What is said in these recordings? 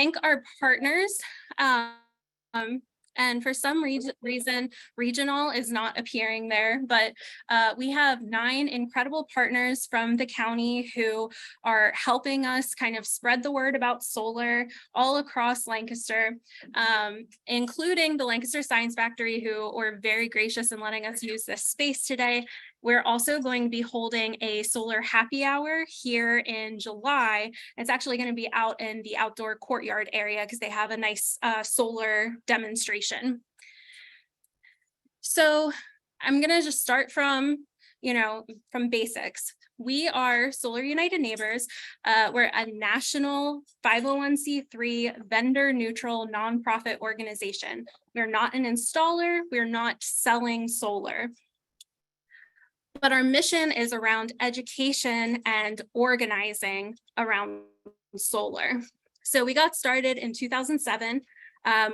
thank our partners. And for some reason, regional is not appearing there, but we have 9 incredible partners from the county who are helping us kind of spread the word about solar all across Lancaster, including the Lancaster Science Factory, who were very gracious in letting us use this space today. We're also going to be holding a solar happy hour here in July. It's actually going to be out in the outdoor courtyard area because they have a nice solar demonstration. So I'm going to just start from basics. We are Solar United Neighbors. We're a national 501c3 vendor neutral nonprofit organization. We're not an installer. We're not selling solar. But our mission is around education and organizing around solar. So we got started in 2007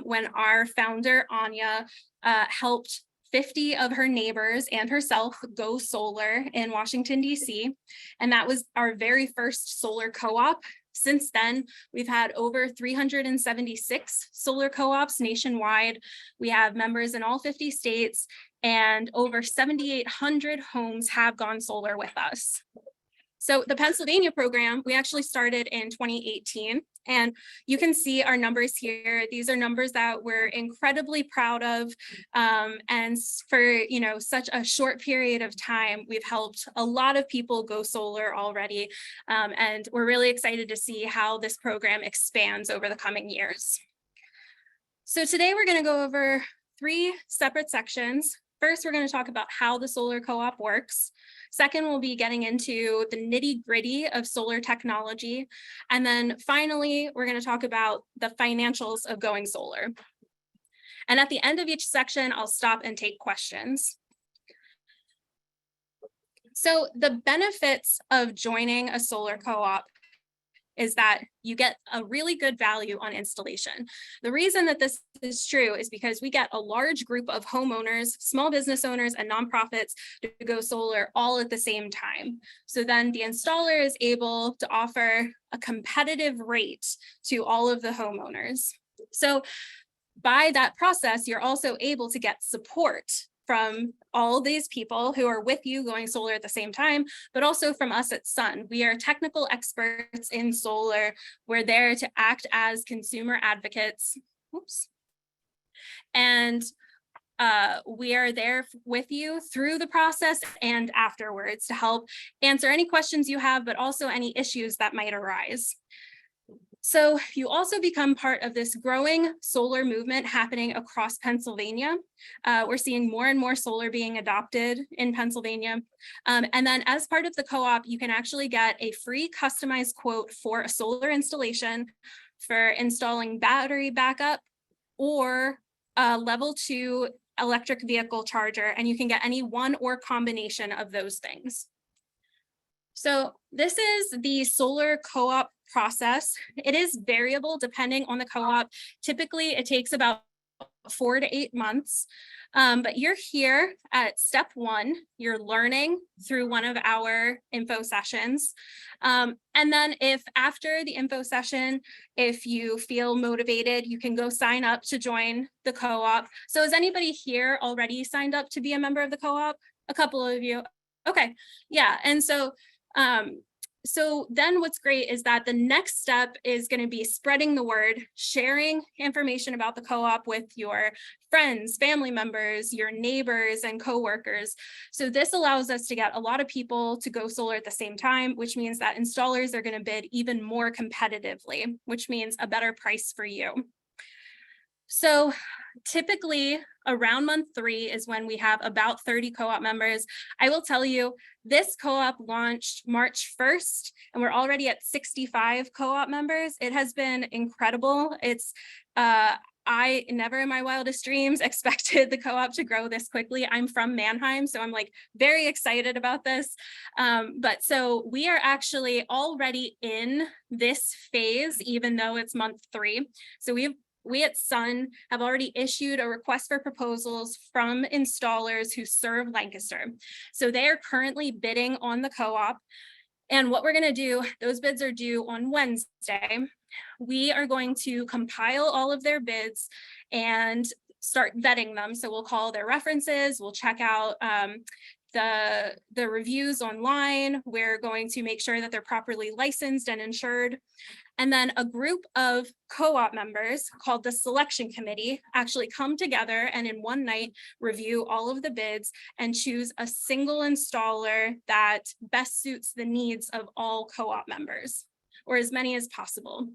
when our founder, Anya, helped 50 of her neighbors and herself go solar in Washington, D.C. And that was our very first solar co-op. Since then, we've had over 376 solar co-ops nationwide. We have members in all 50 states, and over 7,800 homes have gone solar with us. So the Pennsylvania program, we actually started in 2018, and you can see our numbers here. These are numbers that we're incredibly proud of, and for such a short period of time, we've helped a lot of people go solar already, and we're really excited to see how this program expands over the coming years. So today we're going to go over 3 separate sections. First, we're going to talk about how the solar co-op works. Second, we'll be getting into the nitty-gritty of solar technology. And then finally, we're going to talk about the financials of going solar. And at the end of each section, I'll stop and take questions. So the benefits of joining a solar co-op is that you get a really good value on installation. The reason that this is true is because we get a large group of homeowners, small business owners, and nonprofits to go solar all at the same time. So then the installer is able to offer a competitive rate to all of the homeowners. So by that process, you're also able to get support from all these people who are with you going solar at the same time, but also from us at Sun. We are technical experts in solar. We're there to act as consumer advocates. Oops. And we are there with you through the process and afterwards to help answer any questions you have, but also any issues that might arise. So you also become part of this growing solar movement happening across Pennsylvania. We're seeing more and more solar being adopted in Pennsylvania. And then as part of the co-op, you can actually get a free customized quote for a solar installation for installing battery backup or a level 2 electric vehicle charger, and you can get any one or combination of those things. So this is the solar co-op process. It is variable depending on the co-op. Typically, it takes about 4 to 8 months. But you're here at step 1. You're learning through one of our info sessions. And then if after the info session, if you feel motivated, you can go sign up to join the co-op. So is anybody here already signed up to be a member of the co-op? A couple of you. Okay, yeah. And so then what's great is that the next step is going to be spreading the word, sharing information about the co-op with your friends, family members, your neighbors, and coworkers. So this allows us to get a lot of people to go solar at the same time, which means that installers are going to bid even more competitively, which means a better price for you. So typically around month 3 is when we have about 30 co-op members. I will tell you, this co-op launched March 1st, and we're already at 65 co-op members. It has been incredible. I never in my wildest dreams expected the co-op to grow this quickly. I'm from Mannheim, so I'm like very excited about this. But so we are actually already in this phase, even though it's month 3. So we at Sun have already issued a request for proposals from installers who serve Lancaster. So they are currently bidding on the co-op. And what we're going to do, those bids are due on Wednesday. We are going to compile all of their bids and start vetting them. So we'll call their references, we'll check out the reviews online. We're going to make sure that they're properly licensed and insured. And then a group of co-op members called the selection committee actually come together and in one night review all of the bids and choose a single installer that best suits the needs of all co-op members, or as many as possible.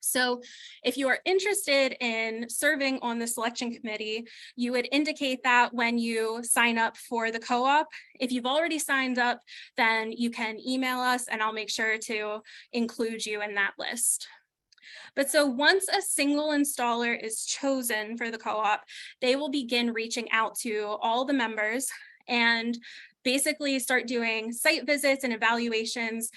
So if you are interested in serving on the selection committee, you would indicate that when you sign up for the co-op. If you've already signed up, then you can email us and I'll make sure to include you in that list. But so once a single installer is chosen for the co-op, they will begin reaching out to all the members and basically start doing site visits and evaluations.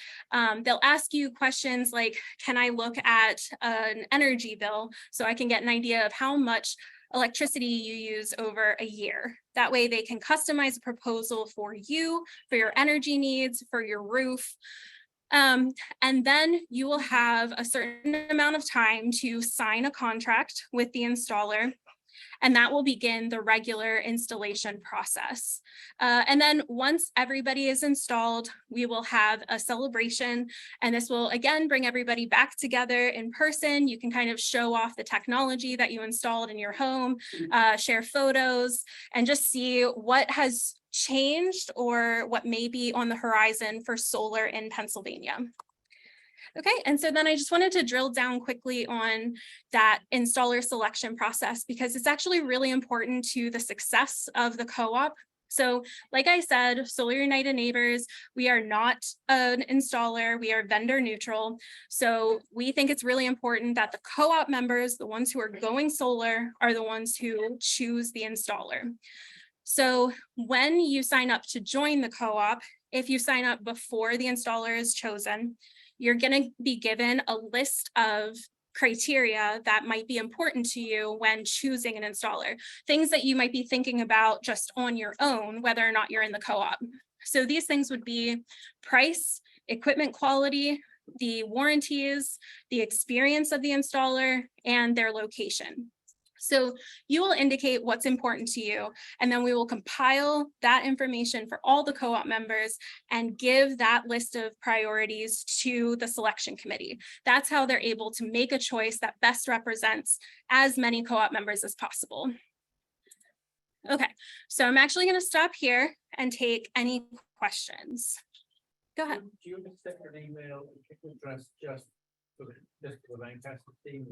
They'll ask you questions like, can I look at an energy bill so I can get an idea of how much electricity you use over a year? That way they can customize a proposal for you, for your energy needs, for your roof. And then you will have a certain amount of time to sign a contract with the installer, and that will begin the regular installation process. And then once everybody is installed, we will have a celebration, and this will again bring everybody back together in person. You can kind of show off the technology that you installed in your home, share photos, and just see what has changed or what may be on the horizon for solar in Pennsylvania. Okay, and so then I just wanted to drill down quickly on that installer selection process because it's actually really important to the success of the co-op. So like I said, Solar United Neighbors, we are not an installer, we are vendor neutral. So we think it's really important that the co-op members, the ones who are going solar, are the ones who choose the installer. So when you sign up to join the co-op, if you sign up before the installer is chosen, you're going to be given a list of criteria that might be important to you when choosing an installer, things that you might be thinking about just on your own, whether or not you're in the co-op. So these things would be price, equipment quality, the warranties, the experience of the installer, and their location. So you will indicate what's important to you, and then we will compile that information for all the co-op members and give that list of priorities to the selection committee. That's how they're able to make a choice that best represents as many co-op members as possible. Okay, so I'm actually going to stop here and take any questions. Go ahead. Do you send an email address just for the Lancaster team?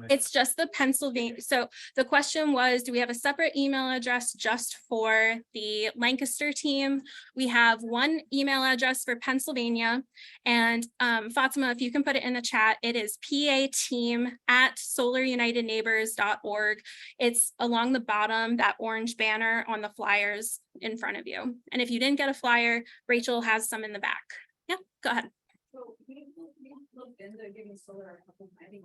It's just the Pennsylvania. So the question was, do we have a separate email address just for the Lancaster team? We have one email address for Pennsylvania. And Fatima, if you can put it in the chat, it is pateam@solarunitedneighbors.org. It's along the bottom, that orange banner on the flyers in front of you. And if you didn't get a flyer, Rachel has some in the back. Yeah, go ahead. So we looked into giving solar a couple of times,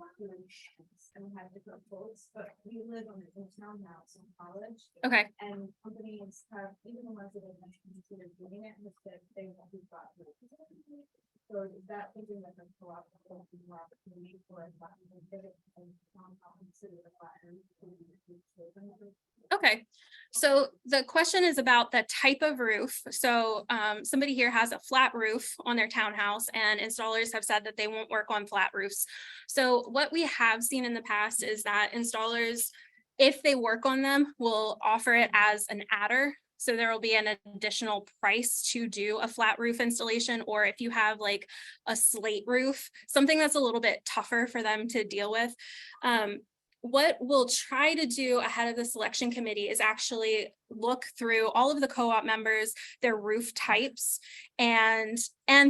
and we have different quotes, but we live on a townhouse in college. Okay. And companies have, even the ones that have considered doing it, that they won't be bought. So is that thinking that the co-op will be more opportunity for us and consider the fire? Okay, so the question is about the type of roof. So somebody here has a flat roof on their townhouse, and installers have said that they won't work on flat roofs. So what we have seen in the past is that installers, if they work on them, will offer it as an adder. So there will be an additional price to do a flat roof installation, or if you have like a slate roof, something that's a little bit tougher for them to deal with. What we'll try to do ahead of the selection committee is actually look through all of the co-op members, their roof types, and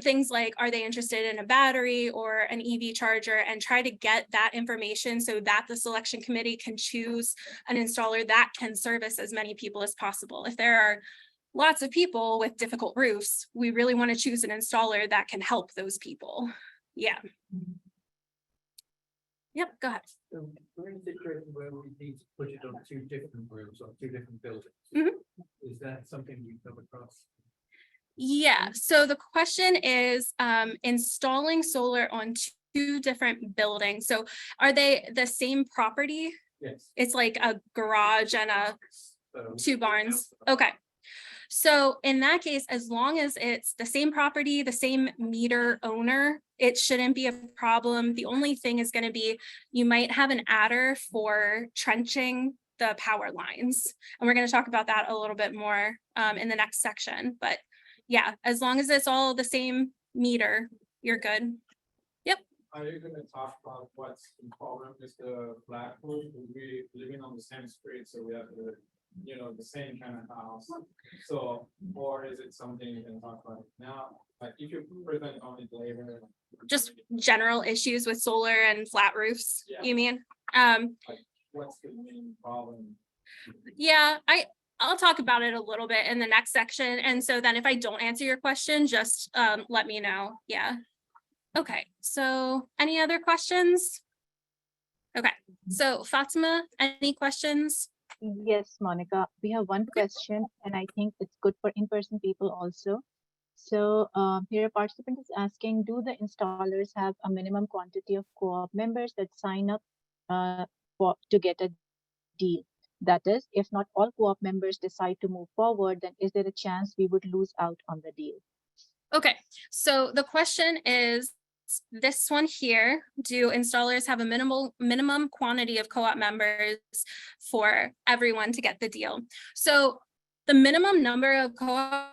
things like, are they interested in a battery or an EV charger, and try to get that information so that the selection committee can choose an installer that can service as many people as possible. If there are lots of people with difficult roofs, we really want to choose an installer that can help those people. Yeah. Yep, go ahead. So we're in a situation where we need to put it on two different roofs or two different buildings. Mhm. Is that something you come across? Yeah, so the question is installing solar on two different buildings. So are they the same property? Yes. It's like a garage and So- two barns. Okay. So in that case, as long as it's the same property, the same meter owner, it shouldn't be a problem. The only thing is going to be, you might have an adder for trenching the power lines. And we're going to talk about that a little bit more in the next section. But yeah, as long as it's all the same meter, you're good. Are you gonna talk about what's the problem with the Blackwood? We living on the same street, so we have the, the same kind of house. So, or is it something you can talk about now? Like if you present on it later. Just general issues with solar and flat roofs, Yeah. you mean? What's the main problem? Yeah, I'll talk about it a little bit in the next section. And so then if I don't answer your question, just let me know. Yeah. Okay, so any other questions? Okay, so Fatima, any questions? Yes, Monica, we have one question, and I think it's good for in-person people also. So here a participant is asking, do the installers have a minimum quantity of co-op members that sign up to get a deal? That is, if not all co-op members decide to move forward, then is there a chance we would lose out on the deal? Okay, so the question is this one here: do installers have a minimum quantity of co-op members for everyone to get the deal? So the minimum number of co-op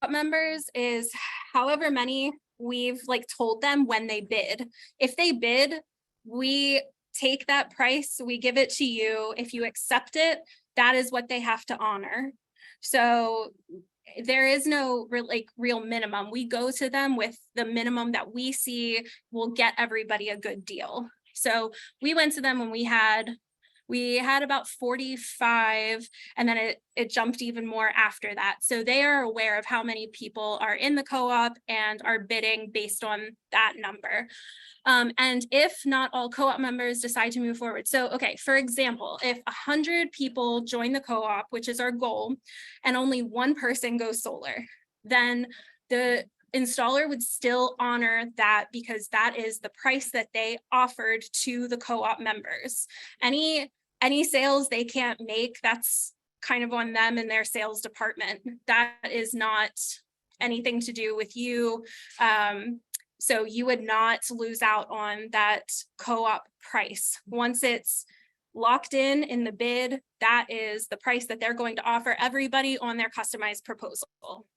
members is however many we've like told them when they bid. If they bid, we take that price, we give it to you. If you accept it, that is what they have to honor. So there is no real minimum. We go to them with the minimum that we see will get everybody a good deal. So we went to them when we had about 45, and then it jumped even more after that. So they are aware of how many people are in the co-op and are bidding based on that number. And if not all co-op members decide to move forward. So, okay, for example, if 100 people join the co-op, which is our goal, and only one person goes solar, then the installer would still honor that because that is the price that they offered to the co-op members. Any sales they can't make, that's kind of on them and their sales department. That is not anything to do with you. So you would not lose out on that co-op price. Once it's locked in the bid, that is the price that they're going to offer everybody on their customized proposal.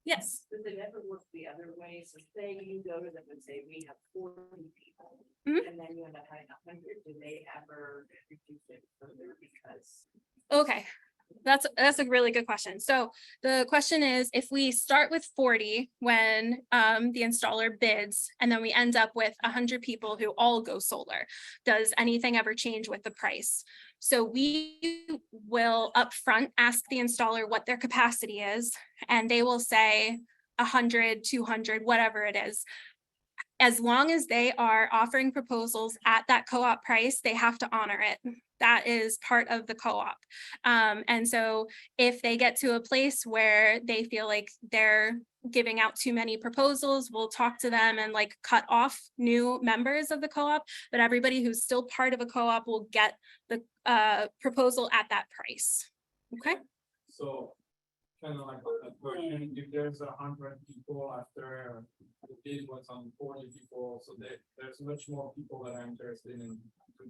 Yes. Does it ever work the other way? So say you go to them and say, we have 40 people, Mhm. and then you end up having 100, do they ever reduce it further because? Okay, that's a really good question. So the question is, if we start with 40 when the installer bids, and then we end up with 100 people who all go solar, does anything ever change with the price? So we will upfront ask the installer what their capacity is, and they will say 100, 200, whatever it is. As long as they are offering proposals at that co-op price, they have to honor it. That is part of the co-op. And so if they get to a place where they feel like they're giving out too many proposals, we'll talk to them and like cut off new members of the co-op, but everybody who's still part of a co-op will get the proposal at that price. Okay. So, kind of like a question, if there's 100 people after the bid was on 40 people, so there's much more people that are interested in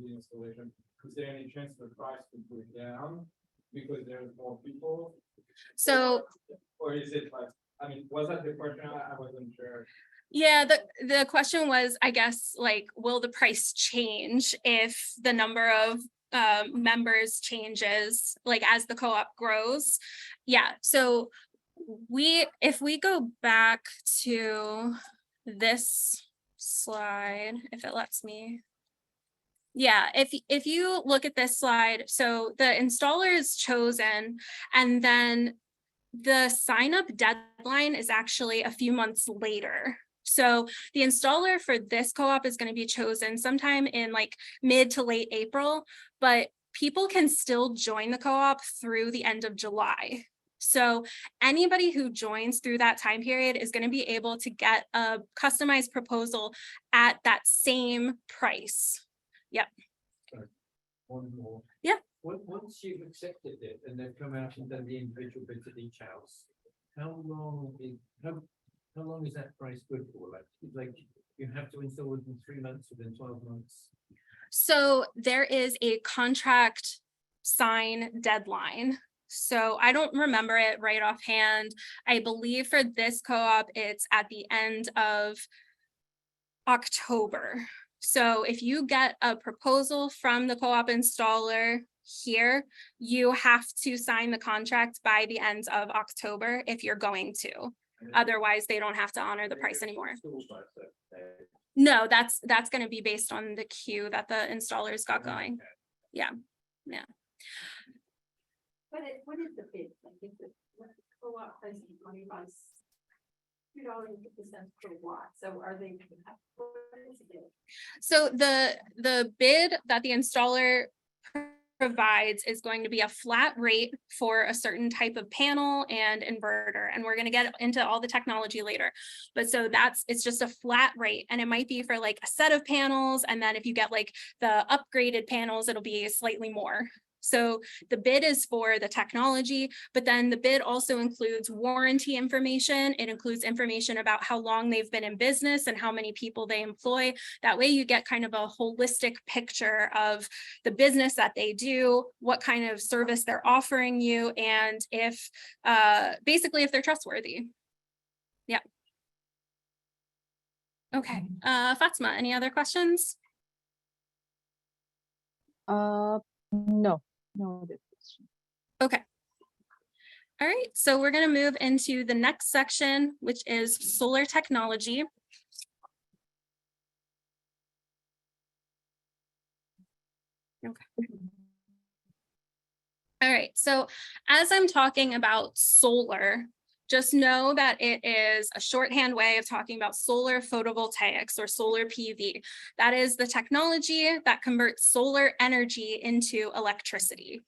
the installation. Is there any chance the price could go down because there's more people? So, or is it like, I mean, was that the question? I wasn't sure. yeah, the question was, I guess, like, will the price change if the number of members changes, like as the co-op grows? Yeah, so if we go back to this slide, if it lets me. Yeah, if you look at this slide, so the installer is chosen, and then the sign up deadline is actually a few months later. So the installer for this co-op is going to be chosen sometime in like mid to late April, but people can still join the co-op through the end of July. So anybody who joins through that time period is going to be able to get a customized proposal at that same price. Yep. One more. Yeah. Once you've accepted it and they've come out and done the individual bids at each house, how long is that price good for? Like you have to install within 3 months, within 12 months? So there is a contract sign deadline. So I don't remember it right offhand. I believe for this co-op, it's at the end of October. So if you get a proposal from the co-op installer here, you have to sign the contract by the end of October if you're going to. Otherwise, they don't have to honor the price anymore. No, that's going to be based on the queue that the installers got going. Yeah. What is the bid? Like if the co-op price is $25 per watt, so are they? What is it? So the bid that the installer provides is going to be a flat rate for a certain type of panel and inverter. And we're going to get into all the technology later. But so it's just a flat rate. And it might be for like a set of panels. And then if you get like the upgraded panels, it'll be slightly more. So the bid is for the technology, but then the bid also includes warranty information. It includes information about how long they've been in business and how many people they employ. That way you get kind of a holistic picture of the business that they do, what kind of service they're offering you, and if basically if they're trustworthy. Yeah. Okay, Fatima, any other questions? No other question. Okay. All right, so we're going to move into the next section, which is solar technology. Okay. All right, so as I'm talking about solar, just know that it is a shorthand way of talking about solar photovoltaics or solar PV. That is the technology that converts solar energy into electricity.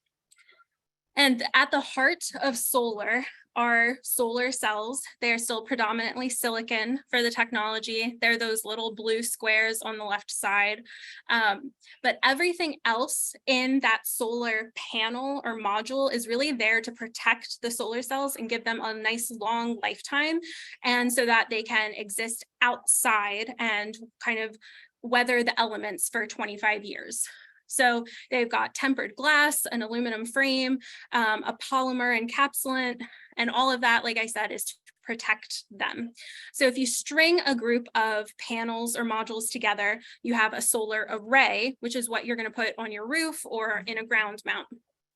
And at the heart of solar are solar cells. They're still predominantly silicon for the technology. They're those little blue squares on the left side. But everything else in that solar panel or module is really there to protect the solar cells and give them a nice long lifetime. And so that they can exist outside and kind of weather the elements for 25 years. So they've got tempered glass, an aluminum frame, a polymer encapsulant, and all of that, like I said, is to protect them. So if you string a group of panels or modules together, you have a solar array, which is what you're going to put on your roof or in a ground mount.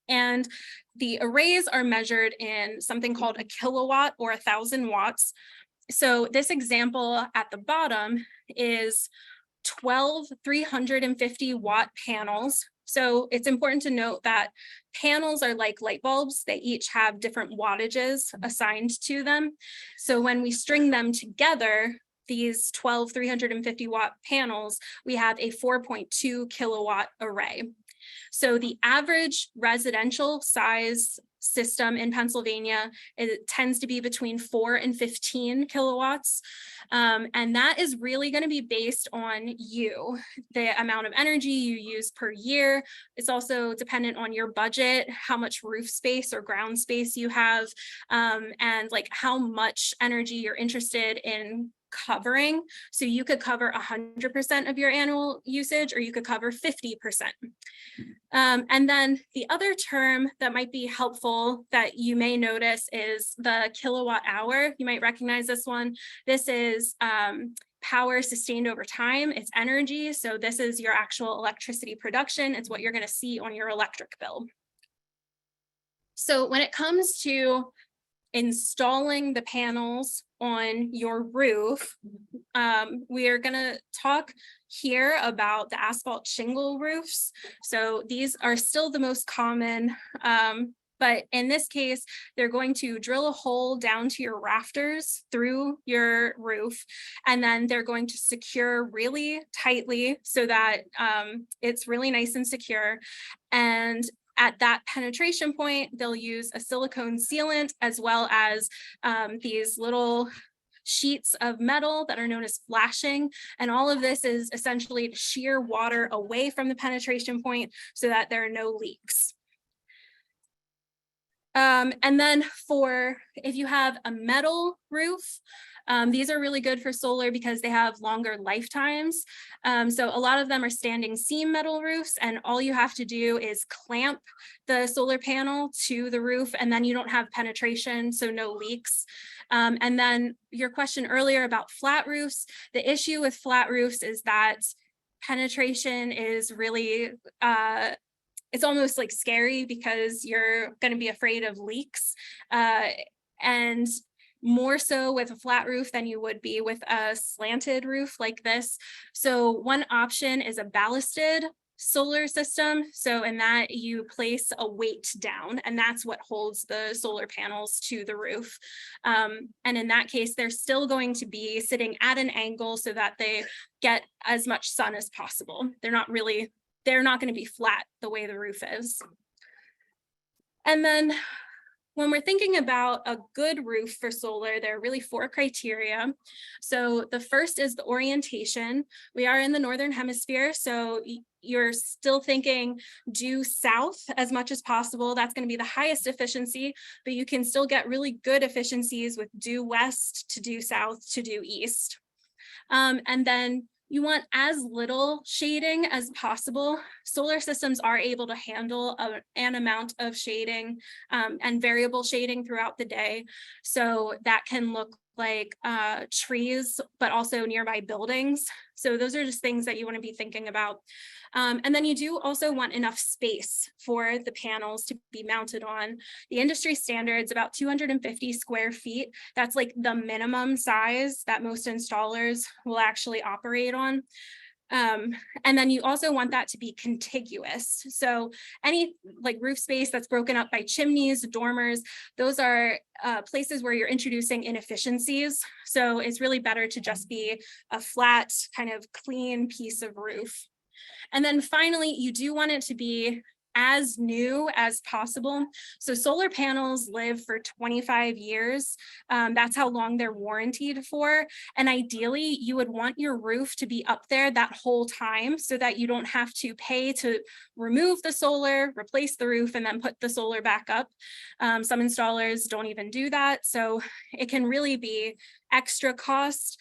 And the arrays are measured in something called a kilowatt or 1,000 watts. So this example at the bottom is 12 350 watt panels. So it's important to note that panels are like light bulbs. They each have different wattages assigned to them. So when we string them together, these 12 350 watt panels, we have a 4.2 kilowatt array. So the average residential size system in Pennsylvania, it tends to be between 4 and 15 kilowatts. And that is really going to be based on you, the amount of energy you use per year. It's also dependent on your budget, how much roof space or ground space you have, and like how much energy you're interested in covering. So you could cover 100% of your annual usage, or you could cover 50%. And then the other term that might be helpful that you may notice is the kilowatt hour. You might recognize this one. This is power sustained over time. It's energy. So this is your actual electricity production. It's what you're going to see on your electric bill. So when it comes to installing the panels on your roof, we are going to talk here about the asphalt shingle roofs. So these are still the most common, but in this case, they're going to drill a hole down to your rafters through your roof, and then they're going to secure really tightly so that it's really nice and secure. And at that penetration point, they'll use a silicone sealant as well as these little sheets of metal that are known as flashing. And all of this is essentially to shear water away from the penetration point so that there are no leaks. And then if you have a metal roof, these are really good for solar because they have longer lifetimes. So a lot of them are standing seam metal roofs, and all you have to do is clamp the solar panel to the roof, and then you don't have penetration, so no leaks. And then your question earlier about flat roofs, the issue with flat roofs is that penetration is really, it's almost like scary because you're going to be afraid of leaks, and more so with a flat roof than you would be with a slanted roof like this. So one option is a ballasted solar system. So in that you place a weight down, and that's what holds the solar panels to the roof. And in that case, they're still going to be sitting at an angle so that they get as much sun as possible. They're not going to be flat the way the roof is. And then when we're thinking about a good roof for solar, there are really 4 criteria. So the first is the orientation. We are in the Northern Hemisphere, so you're still thinking due south as much as possible. That's going to be the highest efficiency, but you can still get really good efficiencies with due west to due south to due east. And then you want as little shading as possible. Solar systems are able to handle an amount of shading and variable shading throughout the day. So that can look like trees, but also nearby buildings. So those are just things that you want to be thinking about. And then you do also want enough space for the panels to be mounted on. The industry standard is about 250 square feet. That's like the minimum size that most installers will actually operate on. And then you also want that to be contiguous. So any like roof space that's broken up by chimneys, dormers, those are places where you're introducing inefficiencies. So it's really better to just be a flat, kind of clean piece of roof. And then finally, you do want it to be as new as possible. So solar panels live for 25 years. That's how long they're warranted for. And ideally, you would want your roof to be up there that whole time so that you don't have to pay to remove the solar, replace the roof, and then put the solar back up. Some installers don't even do that. So it can really be extra cost.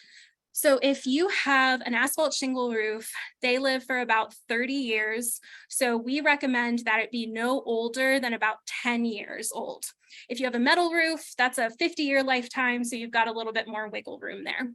So if you have an asphalt shingle roof, they live for about 30 years. So we recommend that it be no older than about 10 years old. If you have a metal roof, that's a 50-year lifetime. So you've got a little bit more wiggle room there.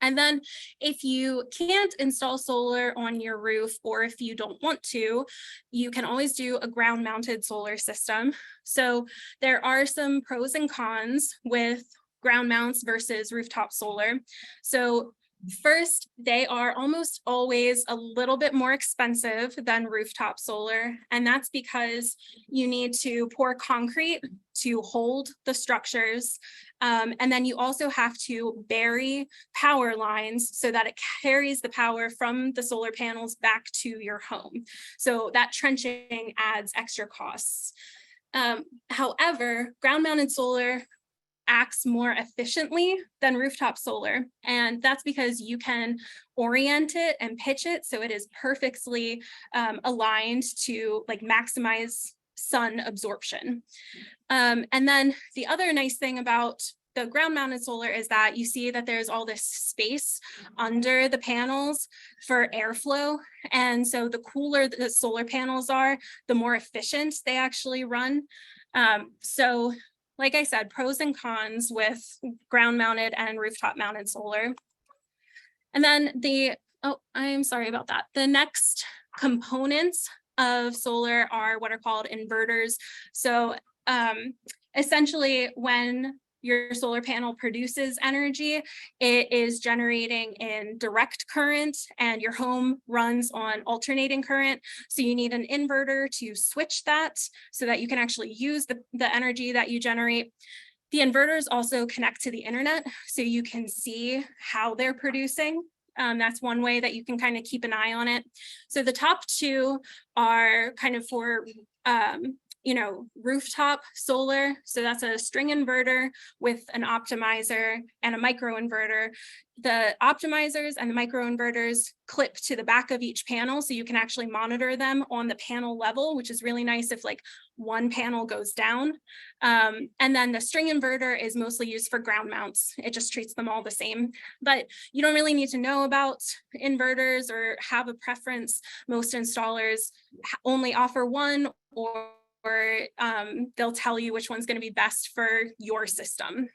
And then if you can't install solar on your roof, or if you don't want to, you can always do a ground mounted solar system. So there are some pros and cons with ground mounts versus rooftop solar. So first, they are almost always a little bit more expensive than rooftop solar. And that's because you need to pour concrete to hold the structures. And then you also have to bury power lines so that it carries the power from the solar panels back to your home. So that trenching adds extra costs. However, ground mounted solar acts more efficiently than rooftop solar. And that's because you can orient it and pitch it so it is perfectly aligned to like maximize sun absorption. And then the other nice thing about the ground mounted solar is that you see that there's all this space under the panels for airflow. And so the cooler the solar panels are, the more efficient they actually run. So like I said, pros and cons with ground mounted and rooftop mounted solar. And then I'm sorry about that. The next components of solar are what are called inverters. So essentially when your solar panel produces energy, it is generating in direct current and your home runs on alternating current. So you need an inverter to switch that so that you can actually use the energy that you generate. The inverters also connect to the internet so you can see how they're producing That's one way that you can kind of keep an eye on it. So the top two are kind of for rooftop solar. So that's a string inverter with an optimizer and a microinverter. The optimizers and the microinverters clip to the back of each panel, so you can actually monitor them on the panel level, which is really nice if like one panel goes down. And then the string inverter is mostly used for ground mounts. It just treats them all the same, but you don't really need to know about inverters or have a preference. Most installers only offer one, or they'll tell you which one's going to be best for your system.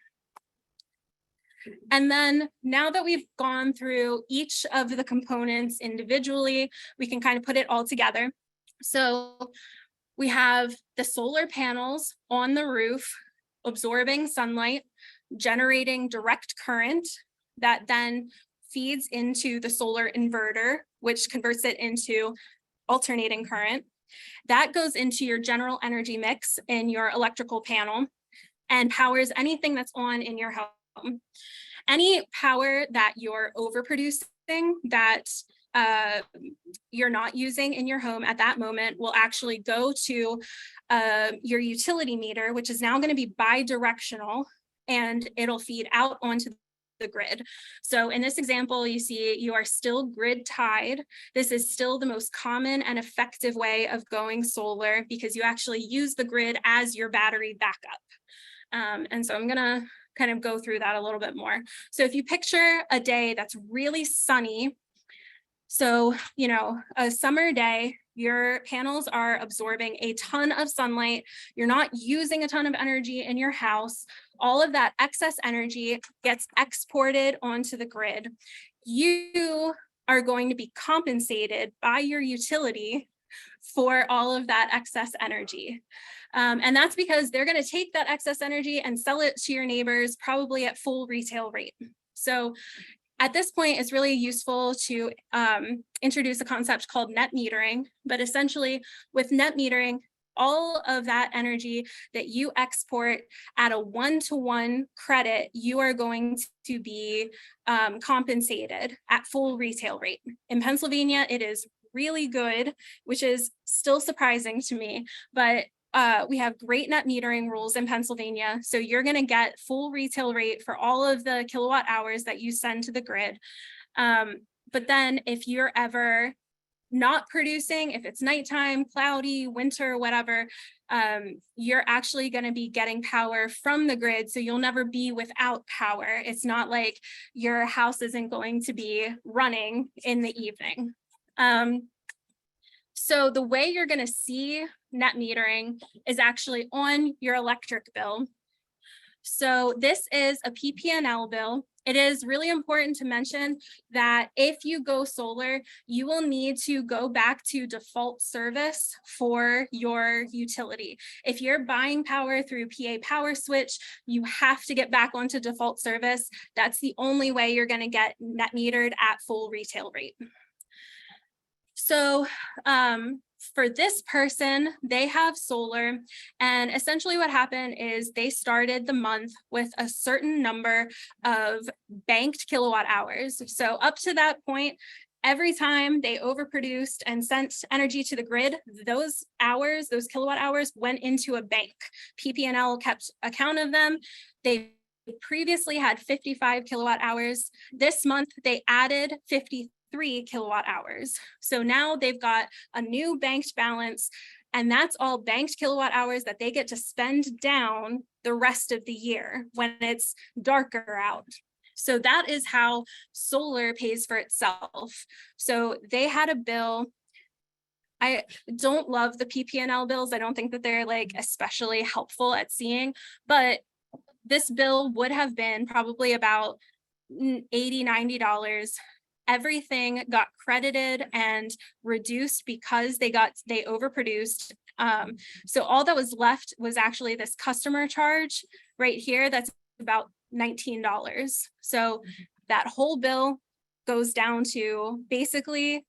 And then now that we've gone through each of the components individually, we can kind of put it all together. So we have the solar panels on the roof, absorbing sunlight, generating direct current that then feeds into the solar inverter, which converts it into alternating current. That goes into your general energy mix in your electrical panel and powers anything that's on in your home. Any power that you're overproducing that you're not using in your home at that moment will actually go to your utility meter, which is now going to be bi-directional, and it'll feed out onto the grid. So in this example, you see you are still grid tied. This is still the most common and effective way of going solar because you actually use the grid as your battery backup. And so I'm gonna kind of go through that a little bit more. So if you picture a day that's really sunny, so, a summer day, your panels are absorbing a ton of sunlight. You're not using a ton of energy in your house. All of that excess energy gets exported onto the grid. You are going to be compensated by your utility for all of that excess energy. And that's because they're going to take that excess energy and sell it to your neighbors, probably at full retail rate. So at this point, it's really useful to introduce a concept called net metering. But essentially, with net metering, all of that energy that you export at a one-to-one credit, you are going to be compensated at full retail rate. In Pennsylvania, it is really good, which is still surprising to me, but we have great net metering rules in Pennsylvania. So you're going to get full retail rate for all of the kilowatt hours that you send to the grid. But then if you're ever not producing, if it's nighttime, cloudy, winter, whatever, you're actually going to be getting power from the grid. So you'll never be without power. It's not like your house isn't going to be running in the evening. So the way you're going to see net metering is actually on your electric bill. So this is a PP&L bill. It is really important to mention that if you go solar, you will need to go back to default service for your utility. If you're buying power through PA Power Switch, you have to get back onto default service. That's the only way you're going to get net metered at full retail rate. So for this person, they have solar, and essentially what happened is they started the month with a certain number of banked kilowatt hours. So up to that point, every time they overproduced and sent energy to the grid, those hours, those kilowatt hours went into a bank. PP&L kept account of them. They previously had 55 kilowatt hours. This month, they added 53 kilowatt hours. So now they've got a new banked balance, and that's all banked kilowatt hours that they get to spend down the rest of the year when it's darker out. So that is how solar pays for itself. So they had a bill. I don't love the PP&L bills. I don't think that they're like especially helpful at seeing, but this bill would have been probably about $80, $90. Everything got credited and reduced because they overproduced. So all that was left was actually this customer charge right here. That's about $19. So that whole bill goes down to basically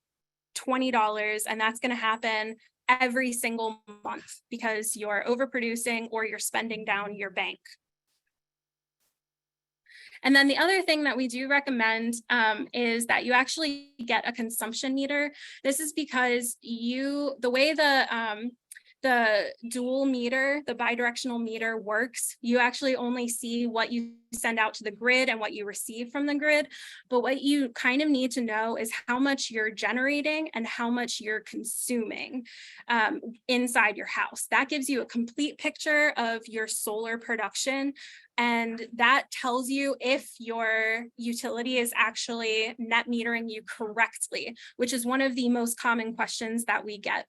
$20, and that's going to happen every single month because you're overproducing or you're spending down your bank. And then the other thing that we do recommend is that you actually get a consumption meter. This is because the way the dual meter, the bidirectional meter works, you actually only see what you send out to the grid and what you receive from the grid. But what you kind of need to know is how much you're generating and how much you're consuming inside your house. That gives you a complete picture of your solar production. And that tells you if your utility is actually net metering you correctly, which is one of the most common questions that we get.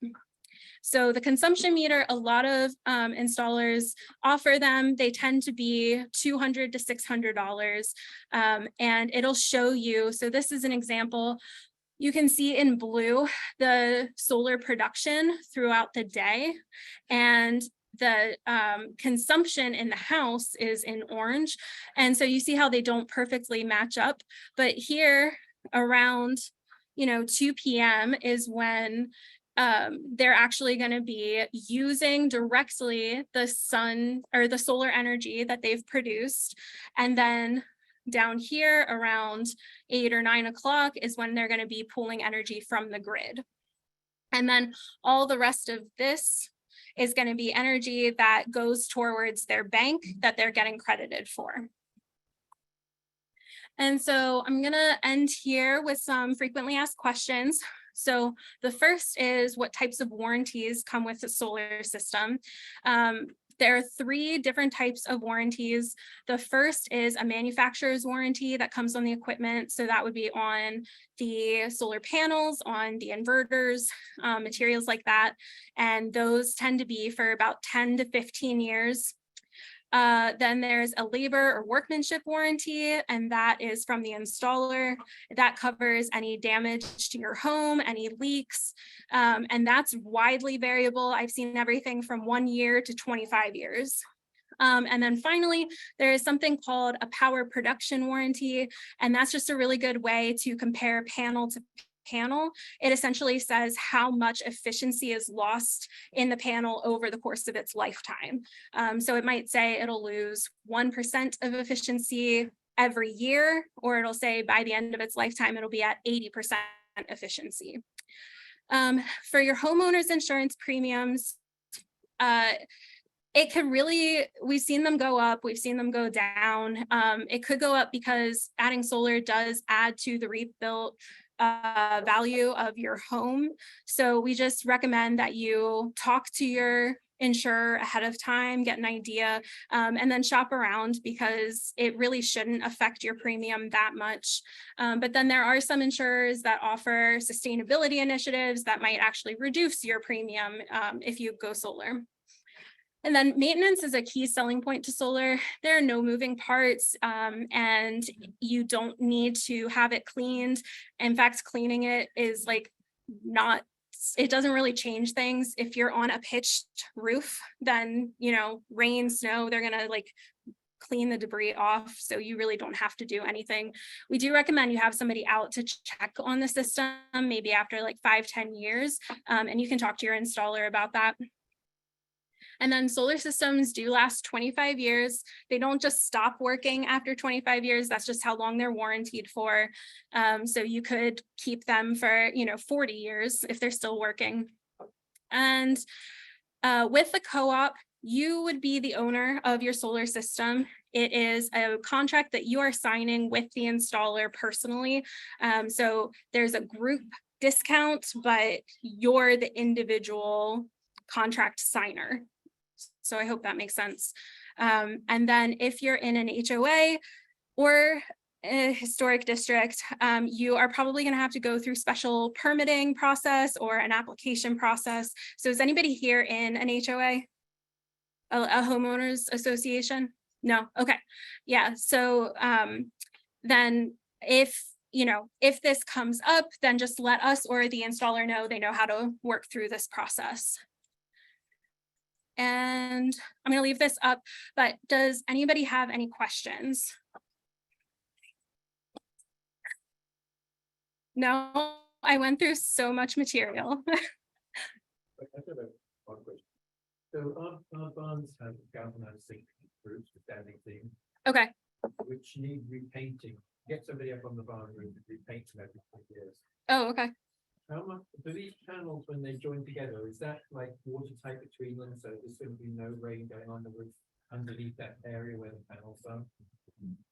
So the consumption meter, a lot of installers offer them. They tend to be $200 to $600, and it'll show you. So this is an example. You can see in blue the solar production throughout the day, and the consumption in the house is in orange. And so you see how they don't perfectly match up. But here around 2 p.m. is when they're actually going to be using directly the sun or the solar energy that they've produced. And then down here around 8 or 9 o'clock is when they're going to be pulling energy from the grid. And then all the rest of this is going to be energy that goes towards their bank that they're getting credited for. And so I'm going to end here with some frequently asked questions. So the first is, what types of warranties come with the solar system? There are 3 different types of warranties. The first is a manufacturer's warranty that comes on the equipment. So that would be on the solar panels, on the inverters, materials like that. And those tend to be for about 10 to 15 years. Then there's a labor or workmanship warranty, and that is from the installer. That covers any damage to your home, any leaks, and that's widely variable. I've seen everything from 1 year to 25 years. And then finally, there is something called a power production warranty, and that's just a really good way to compare panel to panel. It essentially says how much efficiency is lost in the panel over the course of its lifetime. So it might say it'll lose 1% of efficiency every year, or it'll say by the end of its lifetime, it'll be at 80% efficiency. For your homeowner's insurance premiums, it could really, we've seen them go up, we've seen them go down. It could go up because adding solar does add to the rebuilt value of your home. So we just recommend that you talk to your insurer ahead of time, get an idea, and then shop around, because it really shouldn't affect your premium that much. But then there are some insurers that offer sustainability initiatives that might actually reduce your premium if you go solar. And then maintenance is a key selling point to solar. There are no moving parts, and you don't need to have it cleaned. In fact, cleaning it is it doesn't really change things. If you're on a pitched roof, then, rain, snow, they're gonna clean the debris off. So you really don't have to do anything. We do recommend you have somebody out to check on the system, maybe after 5-10 years, and you can talk to your installer about that. And then solar systems do last 25 years. They don't just stop working after 25 years. That's just how long they're warranted for. So you could keep them for, 40 years if they're still working. And with the co-op, you would be the owner of your solar system. It is a contract that you are signing with the installer personally. So there's a group discount, but you're the individual contract signer. So I hope that makes sense. And then if you're in an HOA or a historic district, you are probably going to have to go through special permitting process or an application process. So is anybody here in an HOA? A homeowners association? No? Okay. Yeah. So then if this comes up, then just let us or the installer know. They know how to work through this process. And I'm going to leave this up, but does anybody have any questions? No, I went through so much material. I have one question. So our bonds have galvanized zinc groups for standing theme. Okay. which need repainting. Get somebody up on the barn roof and repaint them every 4 years. Oh, okay. How much do these panels, when they join together, is that like watertight between them? So there's going to be no rain going on the roof underneath that area where the panels are?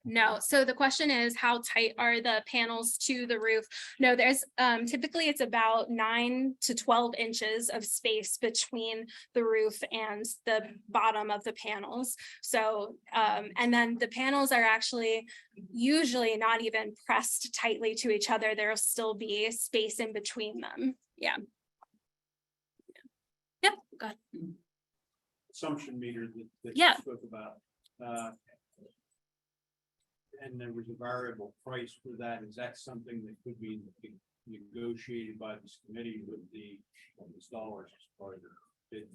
No, so the question is, how tight are the panels to the roof? No, there's typically it's about 9 to 12 inches of space between the roof and the bottom of the panels. So and then the panels are actually usually not even pressed tightly to each other. There'll still be space in between them. Yeah. Yep, go ahead. Consumption meter that Yeah. you spoke about. And there was a variable price for that. Is that something that could be negotiated by this committee with the installers as part of the bid?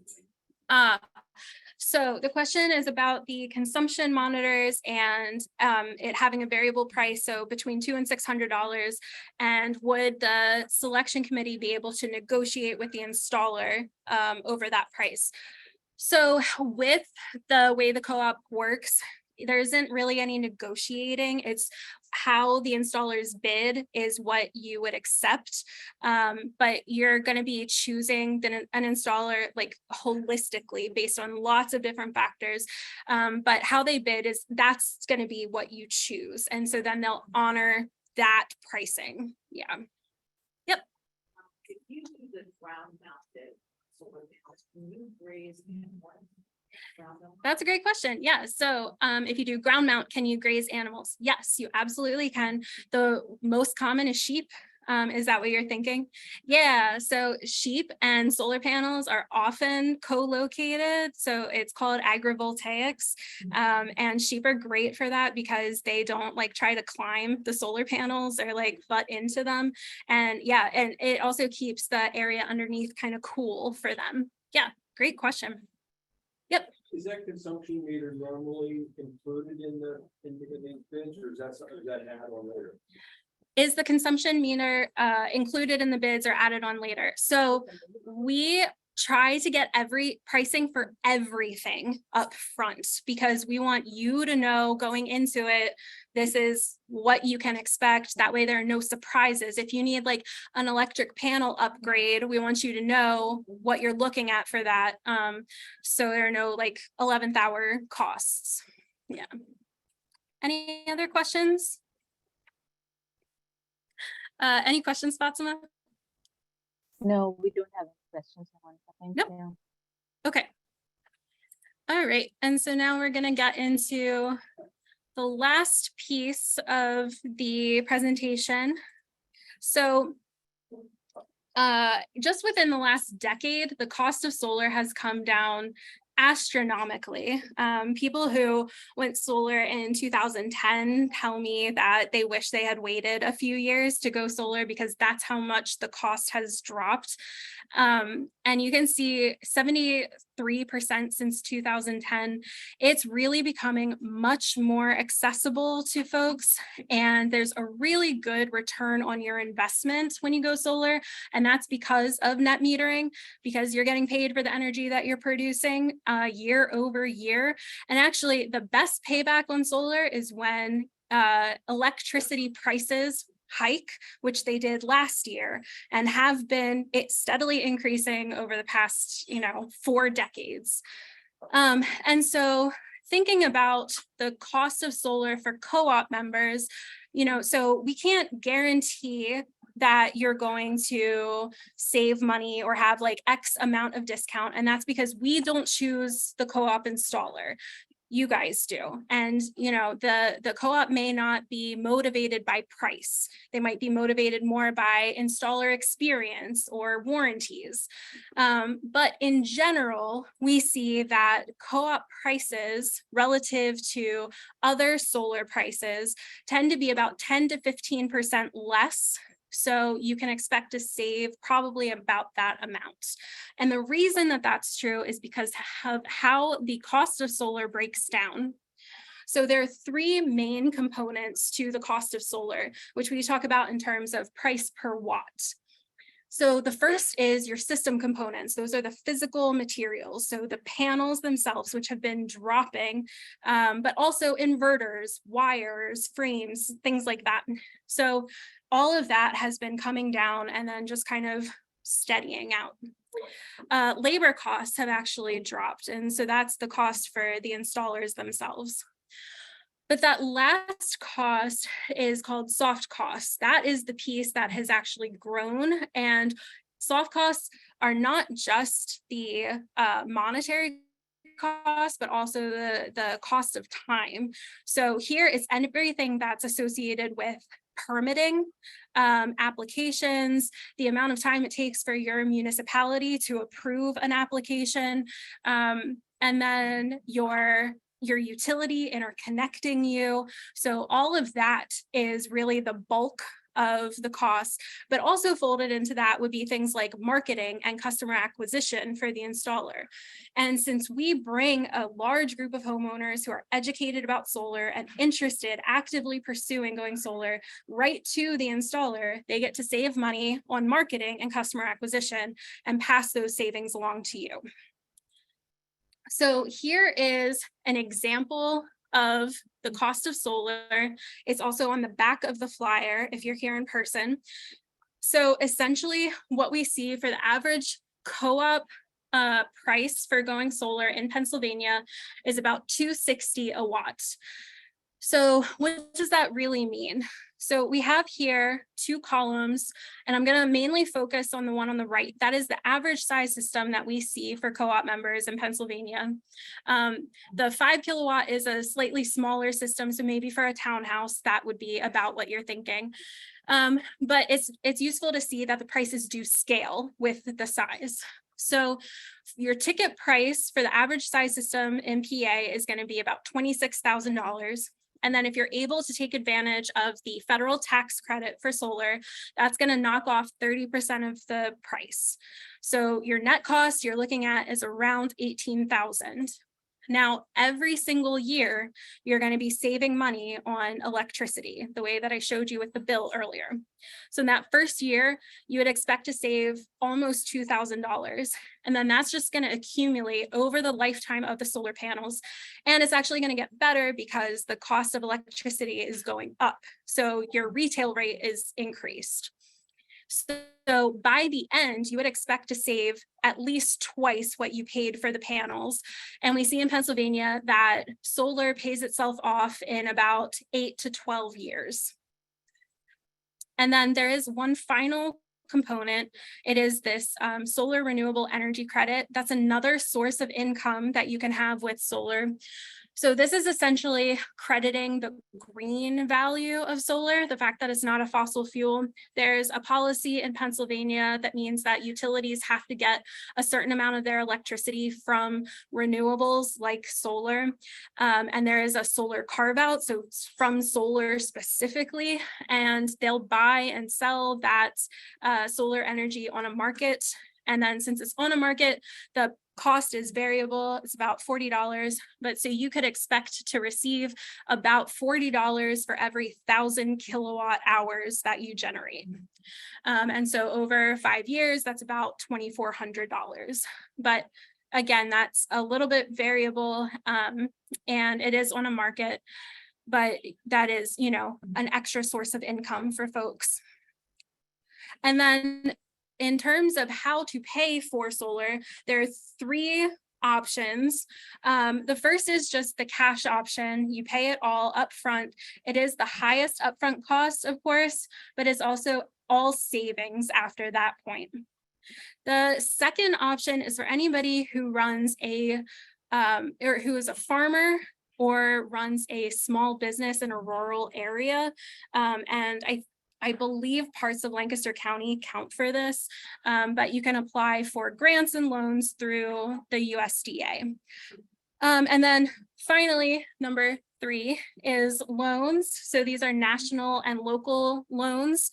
So the question is about the consumption monitors and it having a variable price, so between $200 and $600. And would the selection committee be able to negotiate with the installer over that price? So with the way the co-op works, there isn't really any negotiating. It's how the installer's bid is what you would accept. But you're going to be choosing an installer like holistically based on lots of different factors. But how they bid is that's going to be what you choose. And so then they'll honor that pricing. Yeah. Yep. If you do the ground mounted solar panels, can you graze animals? That's a great question. Yeah. So if you do ground mount, can you graze animals? Yes, you absolutely can. The most common is sheep. Is that what you're thinking? Yeah. So sheep and solar panels are often co-located. So it's called agrivoltaics. And sheep are great for that because they don't like try to climb the solar panels or like butt into them. And yeah, and it also keeps the area underneath kind of cool for them. Yeah, great question. Yep. Is that consumption meter normally included in the bids, or is that something that add on later? Is the consumption meter included in the bids or added on later? So we try to get every pricing for everything up front because we want you to know going into it, this is what you can expect. That way there are no surprises. If you need like an electric panel upgrade, we want you to know what you're looking at for that. So there are no like 11th hour costs. Yeah. Any other questions? Any questions, Fatima? No, we don't have any questions. Thank Nope. you. Okay. All right. And so now we're going to get into the last piece of the presentation. So just within the last decade, the cost of solar has come down astronomically. People who went solar in 2010 tell me that they wish they had waited a few years to go solar because that's how much the cost has dropped. And you can see 73% since 2010. It's really becoming much more accessible to folks. And there's a really good return on your investment when you go solar. And that's because of net metering, because you're getting paid for the energy that you're producing year over year. And actually the best payback on solar is when electricity prices hike, which they did last year and have been steadily increasing over the past, 4 decades. And so thinking about the cost of solar for co-op members, so we can't guarantee that you're going to save money or have like X amount of discount. And that's because we don't choose the co-op installer. You guys do. And, the co-op may not be motivated by price. They might be motivated more by installer experience or warranties. But in general, we see that co-op prices relative to other solar prices tend to be about 10 to 15% less. So you can expect to save probably about that amount. And the reason that that's true is because of how the cost of solar breaks down. So there are 3 main components to the cost of solar, which we talk about in terms of price per watt. So the first is your system components. Those are the physical materials. So the panels themselves, which have been dropping, but also inverters, wires, frames, things like that. So all of that has been coming down and then just kind of steadying out. Labor costs have actually dropped. And so that's the cost for the installers themselves. But that last cost is called soft costs. That is the piece that has actually grown. And soft costs are not just the monetary cost, but also the cost of time. So here is everything that's associated with permitting, applications, the amount of time it takes for your municipality to approve an application, and then your utility interconnecting you. So all of that is really the bulk of the costs, but also folded into that would be things like marketing and customer acquisition for the installer. And since we bring a large group of homeowners who are educated about solar and interested, actively pursuing going solar right to the installer, they get to save money on marketing and customer acquisition and pass those savings along to you. So here is an example of the cost of solar. It's also on the back of the flyer if you're here in person. So essentially what we see for the average co-op price for going solar in Pennsylvania is about $260 a watt. So what does that really mean? So we have here two columns, and I'm going to mainly focus on the one on the right. That is the average size system that we see for co-op members in Pennsylvania. The 5 kilowatt is a slightly smaller system, so maybe for a townhouse, that would be about what you're thinking. But it's useful to see that the prices do scale with the size. So your ticket price for the average size system in PA is going to be about $26,000. And then if you're able to take advantage of the federal tax credit for solar, that's going to knock off 30% of the price. So your net cost you're looking at is around $18,000. Now, every single year, you're going to be saving money on electricity, the way that I showed you with the bill earlier. So in that first year, you would expect to save almost $2,000. And then that's just going to accumulate over the lifetime of the solar panels. And it's actually going to get better because the cost of electricity is going up. So your retail rate is increased. So by the end, you would expect to save at least twice what you paid for the panels. And we see in Pennsylvania that solar pays itself off in about 8 to 12 years. And then there is one final component. It is this solar renewable energy credit. That's another source of income that you can have with solar. So this is essentially crediting the green value of solar, the fact that it's not a fossil fuel. There's a policy in Pennsylvania that means that utilities have to get a certain amount of their electricity from renewables like solar. And there is a solar carve out, so it's from solar specifically, and they'll buy and sell that solar energy on a market. And then since it's on a market, the cost is variable. It's about $40, but so you could expect to receive about $40 for every 1,000 kilowatt hours that you generate. And so over 5 years, that's about $2,400. But again, that's a little bit variable, and it is on a market, but that is, you know, an extra source of income for folks. And then in terms of how to pay for solar, there are 3 options. The first is just the cash option. You pay it all upfront. It is the highest upfront cost, of course, but it's also all savings after that point. The second option is for anybody who runs or who is a farmer or runs a small business in a rural area. And I believe parts of Lancaster County count for this, but you can apply for grants and loans through the USDA. And then finally, number 3 is loans. So these are national and local loans.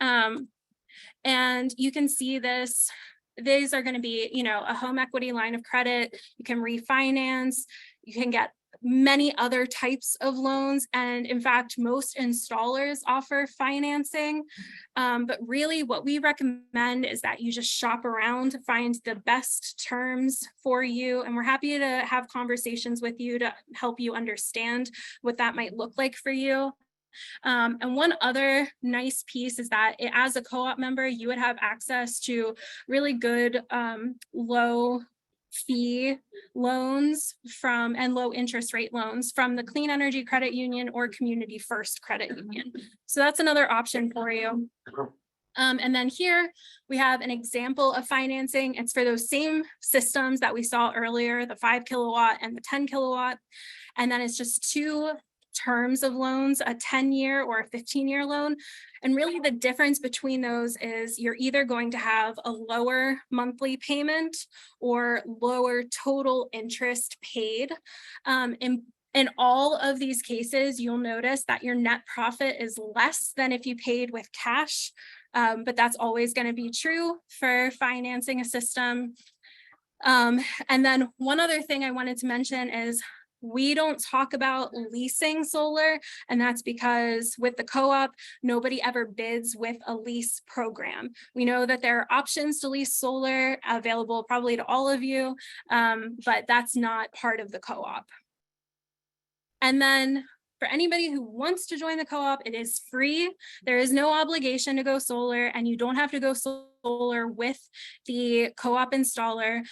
And you can see this. These are going to be, you know, a home equity line of credit. You can refinance. You can get many other types of loans. And in fact, most installers offer financing. But really what we recommend is that you just shop around to find the best terms for you. And we're happy to have conversations with you to help you understand what that might look like for you. And one other nice piece is that as a co-op member, you would have access to really good low fee loans and low interest rate loans from the Clean Energy Credit Union or Community First Credit Union. So that's another option for you. And then here we have an example of financing. It's for those same systems that we saw earlier, the 5 kilowatt and the 10 kilowatt. And then it's just 2 terms of loans, a 10-year or a 15-year loan. And really the difference between those is you're either going to have a lower monthly payment or lower total interest paid. In all of these cases, you'll notice that your net profit is less than if you paid with cash, but that's always going to be true for financing a system. And then one other thing I wanted to mention is we don't talk about leasing solar, and that's because with the co-op, nobody ever bids with a lease program. We know that there are options to lease solar available probably to all of you, but that's not part of the co-op. And then for anybody who wants to join the co-op, it is free. There is no obligation to go solar, and you don't have to go solar with the co-op installer.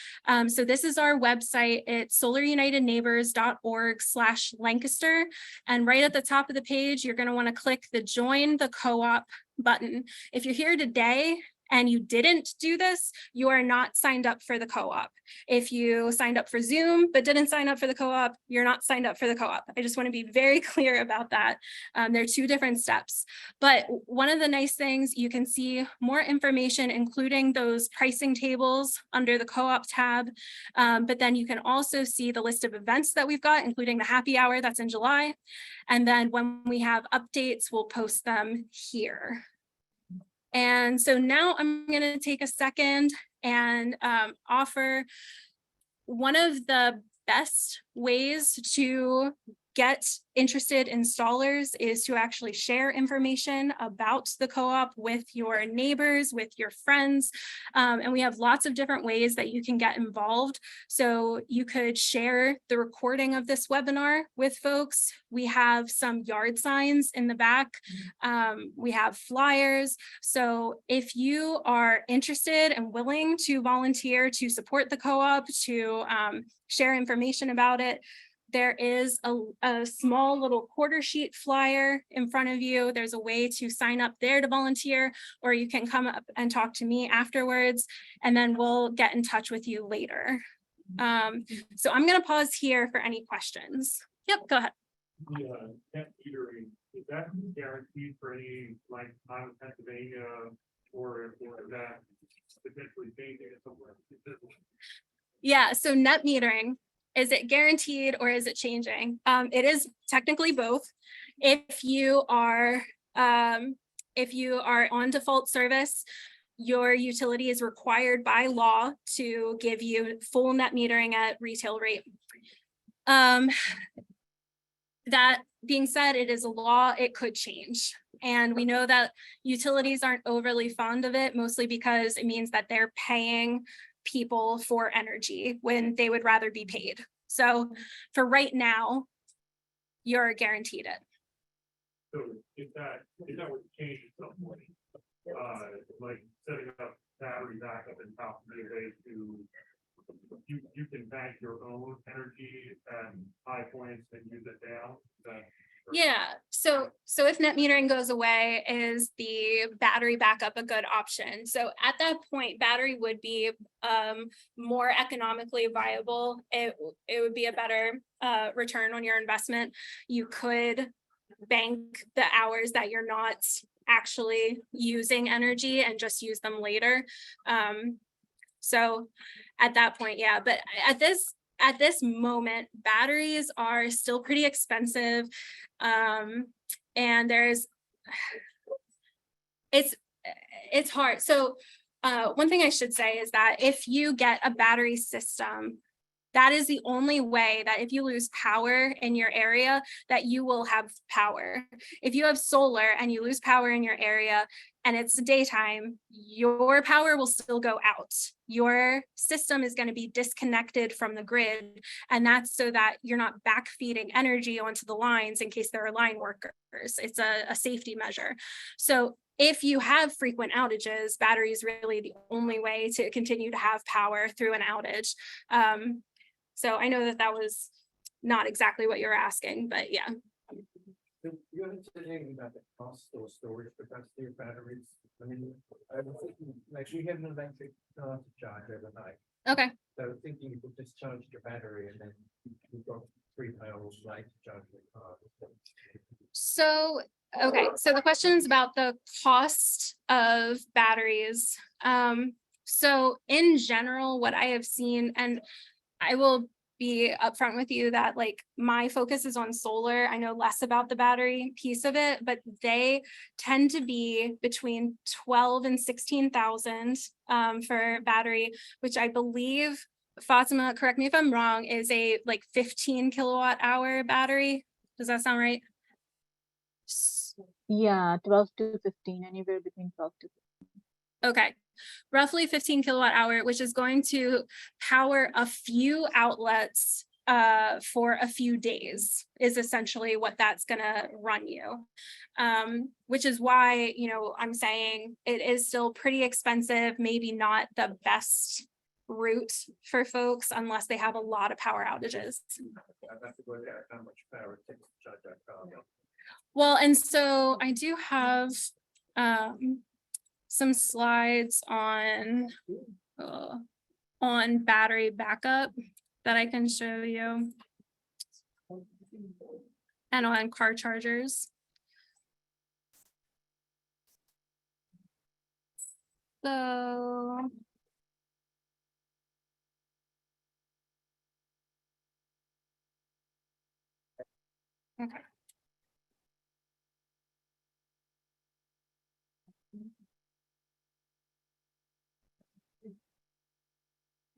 So this is our website. It's solarunitedneighbors.org/Lancaster. And right at the top of the page, you're going to want to click the Join the Co-op button. If you're here today and you didn't do this, you are not signed up for the co-op. If you signed up for Zoom but didn't sign up for the co-op, you're not signed up for the co-op. I just want to be very clear about that. There are 2 different steps. But one of the nice things, you can see more information, including those pricing tables under the co-op tab. But then you can also see the list of events that we've got, including the happy hour that's in July. And then when we have updates, we'll post them here. And so now I'm going to take a second and offer one of the best ways to get interested installers is to actually share information about the co-op with your neighbors, with your friends. And we have lots of different ways that you can get involved. So you could share the recording of this webinar with folks. We have some yard signs in the back. We have flyers. So if you are interested and willing to volunteer to support the co-op, to share information about it, there is a small little quarter sheet flyer in front of you. There's a way to sign up there to volunteer, or you can come up and talk to me afterwards, and then we'll get in touch with you later. So I'm going to pause here for any questions. Yep, go ahead. The net metering, is that guaranteed for any, like, time in Pennsylvania, or is that potentially changing it somewhere? Yeah, so net metering, is it guaranteed or is it changing? It is technically both. If you are on default service, your utility is required by law to give you full net metering at retail rate. That being said, it is a law, it could change. And we know that utilities aren't overly fond of it, mostly because it means that they're paying people for energy when they would rather be paid. So for right now, you're guaranteed it. So if that would change at some point, like setting up battery backup in top of the way to, you can bank your own energy at high points and use it down. Yeah, so if net metering goes away, is the battery backup a good option? So at that point, battery would be more economically viable. It would be a better return on your investment. You could bank the hours that you're not actually using energy and just use them later. So at that point, yeah, but at this moment, batteries are still pretty expensive. And it's hard. So one thing I should say is that if you get a battery system That is the only way that if you lose power in your area, that you will have power. If you have solar and you lose power in your area and it's daytime, your power will still go out. Your system is going to be disconnected from the grid. And that's so that you're not backfeeding energy onto the lines in case there are line workers. It's a safety measure. So if you have frequent outages, battery is really the only way to continue to have power through an outage. So I know that that was not exactly what you're asking, but yeah. So you're considering about the cost or storage capacity of batteries. I mean, I was thinking, like, we have an electric car to charge overnight. Okay. So thinking you could just charge your battery and then you've got 3 hours light to charge your car. So, okay, so the question is about the cost of batteries. So in general, what I have seen, and I will be upfront with you that like my focus is on solar. I know less about the battery piece of it, but they tend to be between 12 and 16,000 for battery, which I believe, Fatima, correct me if I'm wrong, is a like 15 kilowatt hour battery. Does that sound right? Yeah, 12 to 15, anywhere between 12 to 15. Okay, roughly 15 kilowatt hour, which is going to power a few outlets for a few days is essentially what that's going to run you. Which is why, you know, I'm saying it is still pretty expensive, maybe not the best route for folks unless they have a lot of power outages. I have to work out how much power it takes to charge that car. Well, and so I do have some slides on battery backup that I can show you, and on car chargers. So okay.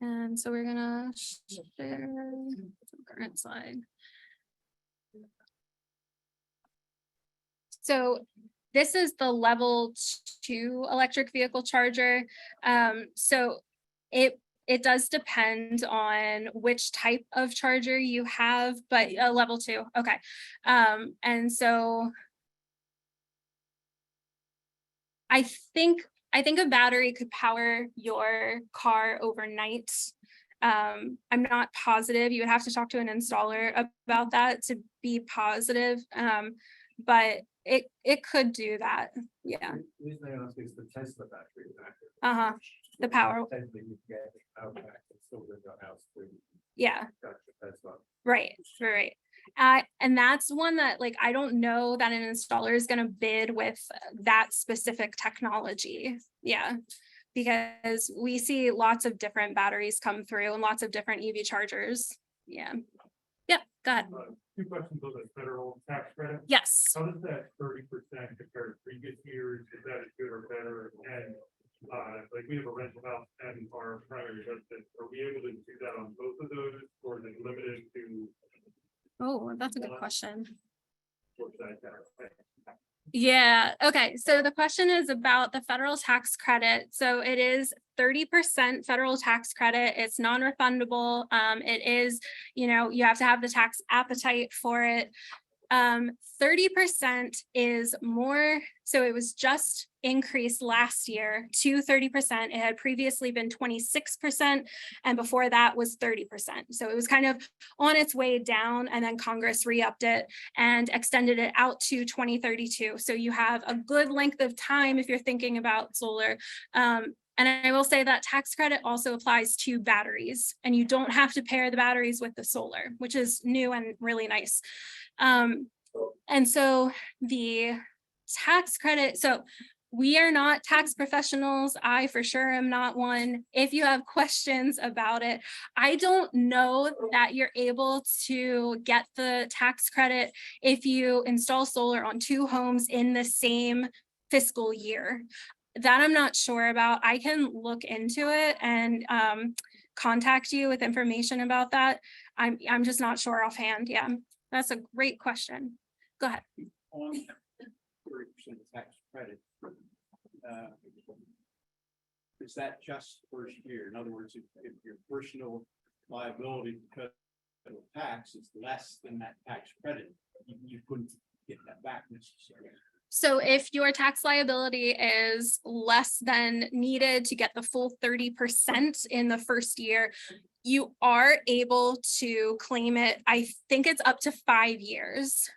And so we're gonna share the current slide. So this is the level 2 electric vehicle charger. So it does depend on which type of charger you have, but level 2, okay. And so I think a battery could power your car overnight. I'm not positive. You would have to talk to an installer about that to be positive. But it could do that. Yeah. The reason I ask is the Tesla battery. Uh-huh. The power. Tesla, you get power back and still live your house to Yeah. charge your Tesla. Right. And that's one that like I don't know that an installer is going to bid with that specific technology. Yeah, because we see lots of different batteries come through and lots of different EV chargers. Yeah. Yep. Go ahead. 2 questions on the federal tax credit. Yes. How does that 30% compare to previous years? Is that as good or better? And like we have a rental house and our primary residence. Are we able to do that on both of those, or is it limited to? Oh, that's a good question. What's that? Yeah, okay. So the question is about the federal tax credit. So it is 30% federal tax credit. It's non-refundable. It is, you know, you have to have the tax appetite for it. 30% is more, so it was just increased last year to 30%. It had previously been 26%, and before that was 30%. So it was kind of on its way down, and then Congress re-upped it and extended it out to 2032. So you have a good length of time if you're thinking about solar. And I will say that tax credit also applies to batteries, and you don't have to pair the batteries with the solar, which is new and really nice. And so the tax credit, so we are not tax professionals. I for sure am not one. If you have questions about it, I don't know that you're able to get the tax credit if you install solar on 2 homes in the same fiscal year. That I'm not sure about. I can look into it and contact you with information about that. I'm just not sure offhand. Yeah, that's a great question. Go ahead. On 30% tax credit. uh, Is that just first year? In other words, if your personal liability because of tax is less than that tax credit, you couldn't get that back necessarily. So if your tax liability is less than needed to get the full 30% in the first year, you are able to claim it. I think it's up to 5 years.